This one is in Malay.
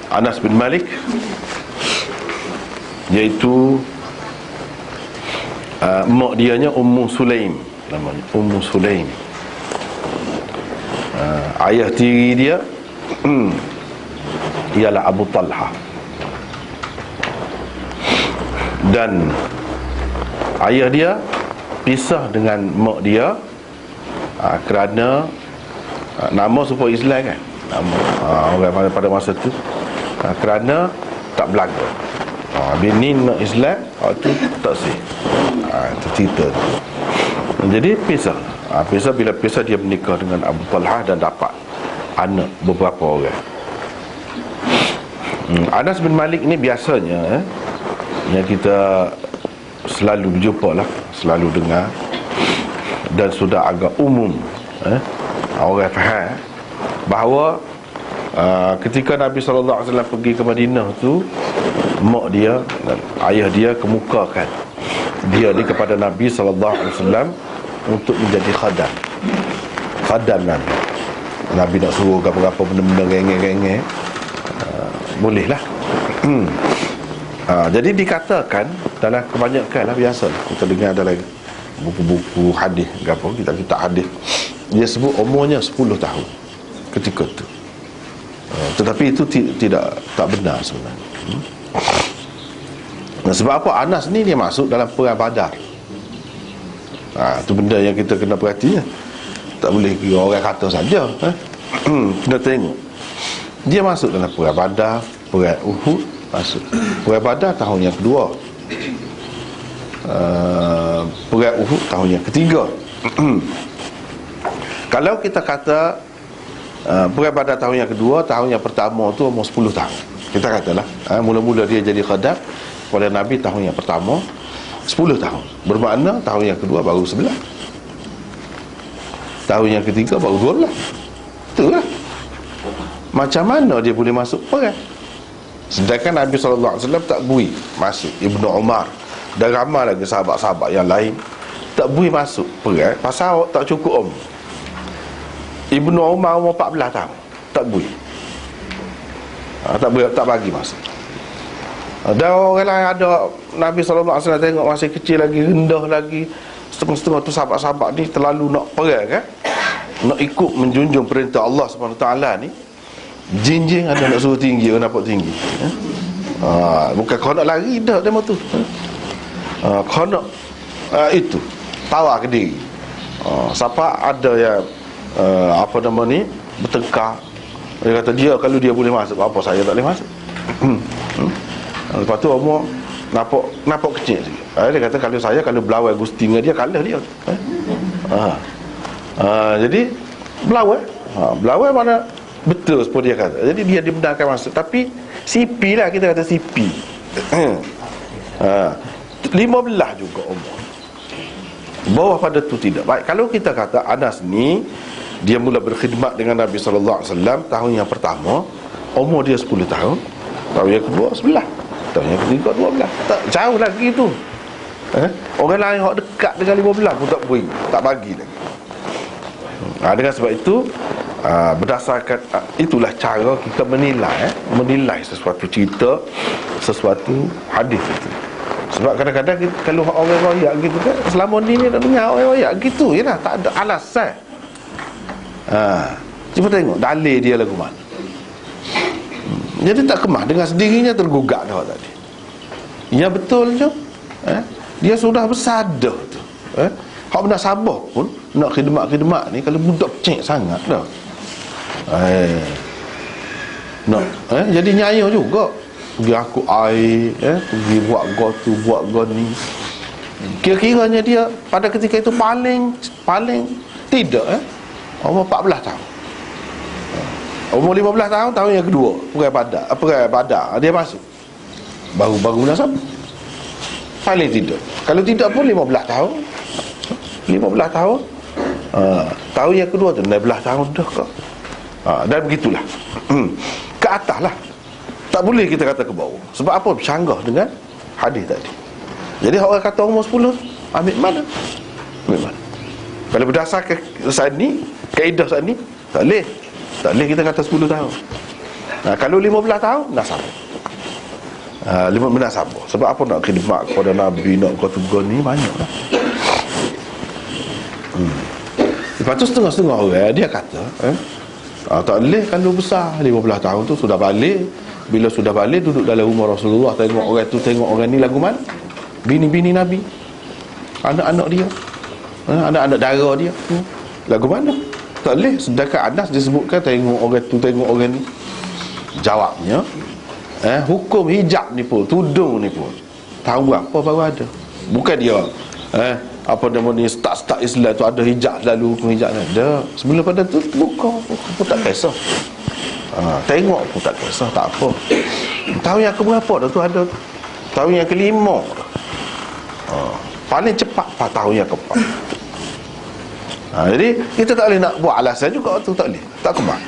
Anas bin Malik, iaitu mak dianya Ummu Sulaim namanya, Ummu Sulaim. Ayah tiri dia ialah Abu Talha. Dan ayah dia pisah dengan mak dia kerana nama supaya Islam kan, nama orang pada masa tu, kerana tak belaga. Bini nak Islam, tu tak sih. Itu cerita tu. Jadi pisah. Pisah, bila pisah dia menikah dengan Abu Talha dan dapat anak beberapa orang. Anas bin Malik ni biasanya yang kita selalu berjumpa lah, selalu dengar, dan sudah agak umum orang faham bahawa ketika Nabi SAW pergi ke Madinah tu, mak dia dan ayah dia kemukakan dia ni kepada Nabi SAW untuk menjadi khadam Nabi. Nabi nak suruh apa-apa benda-benda rengeh-rengeh, bolehlah. Jadi dikatakan dalam kebanyakan lah, biasa kita dengar dalam buku-buku hadis apa, kita hadis, dia sebut umurnya 10 tahun ketika tu. Tetapi itu tak benar sebenarnya. Sebab apa? Anas ni dia masuk dalam perang Badar. Itu benda yang kita kena perhatikan. Tak boleh kira orang kata saja. Kena tengok. Dia masuk dalam perang Badar, perang Uhud, masuk. Perang Badar tahun yang kedua, perang Uhud tahun yang ketiga. Kalau kita kata perang Badar tahun yang kedua, tahun yang pertama tu umur 10 tahun, kita katalah mula-mula dia jadi khadam pada Nabi tahun yang pertama 10 tahun. Bermakna tahun yang kedua baru 11, tahun yang ketiga baru 12. Itulah. Macam mana dia boleh masuk perang? Sedangkan Nabi SAW tak bui masuk. Ibnu Umar dan ramai lagi sahabat-sahabat yang lain tak bui masuk perang pasal tak cukup umur. Ibnu Umar umur 14 tahun tak bui, tak bagi masuk. Dan orang lain ada, Nabi SAW tengok masih kecil lagi, rendah lagi, setengah-setengah tu sahabat-sahabat ni terlalu nak perang kan, nak ikut menjunjung perintah Allah SWT ni. Jinjing ada nak suruh tinggi, orang nampak tinggi. Bukan kau nak lari dah demo tu. Kau nak itu tawa ke diri. Siapa ada yang apa nama ni bertengkar, dia kata dia, kalau dia boleh masuk, apa saya tak boleh masuk. Lepas tu umur nampak kecil sikit. Dia kata kalau berlawan Gusti dengan dia, kalah dia. Jadi berlawan mana betul seperti dia kata. Jadi dia dibenarkan masuk. Tapi CP lah, kita kata CP. 15 juga umur. Bawah pada tu tidak. Baik, kalau kita kata Anas ni dia mula berkhidmat dengan Nabi SAW tahun yang pertama, umur dia 10 tahun. Tahun yang kedua 11, tahun yang ketiga 12. Tak jauh lagi tu. Orang lain yang dekat dengan 15 pun tak beri, tak bagi lagi. Dengan sebab itu, berdasarkan itulah cara kita menilai sesuatu cerita, sesuatu hadis itu. Sebab kadang-kadang kita, kalau orang royak gitu kan, selama ni nak dengar orang royak gitu je lah, tak ada alasan. Cuba tengok dalil dia lagu mana. Jadi tak kemah, dengan sendirinya tergugak dah tadi. Ya betul je. Dia sudah bersadah tu. Hak benar sabar pun nak khidmat ni, kalau budak cek sangat dah. Jadi nyaya juga. Pergi aku air, pergi buat gol tu, buat gol ni. Kira-kiranya dia pada ketika itu paling tidak umur 14 tahun. Umur 15 tahun, tahun yang kedua perang Badar dia masuk. Baru nasab. Paling tidak. Kalau tidak pun 15 tahun. 15 tahun. Tahun yang kedua tu 16 tahun dah ke. Dan begitulah. Ke atas lah. Tak boleh kita kata ke bawah. Sebab apa? Bercanggah dengan hadis tadi. Jadi orang kata umur 10, ambil mana? Kalau berdasarkan saat ni, kaedah saat ni, tak boleh kita kata 10 tahun. Kalau 15 tahun, nak sabar. 15 sabar. Sebab apa nak khidmat kepada Nabi, nak kau tugas ni banyak lah. Lepas tu setengah-setengah orang dia kata tak boleh kalau besar 15 tahun tu sudah balik. Bila sudah balik duduk dalam rumah Rasulullah, tengok orang tu, tengok orang ni lagu mana, bini-bini Nabi, anak-anak dia, anak-anak dara dia, lagu mana. Tak boleh. Sedangkan Anas disebutkan tengok orang tu, tengok orang ni. Jawabnya hukum hijab ni pun, tudung ni pun, tahu apa baru ada. Bukan dia apa nama ni, start Islam tu ada hijab selalu, hukum hijab ni ada. Sebelum pada tu buka pun tak kisah. Tengok pun tak kisah, tak apa. Tahun yang keberapa dah tu ada, tahun yang kelima paling cepat 4 tahun yang keempat. Jadi kita tak boleh nak buat alasan juga tu, tak boleh, tak kebal.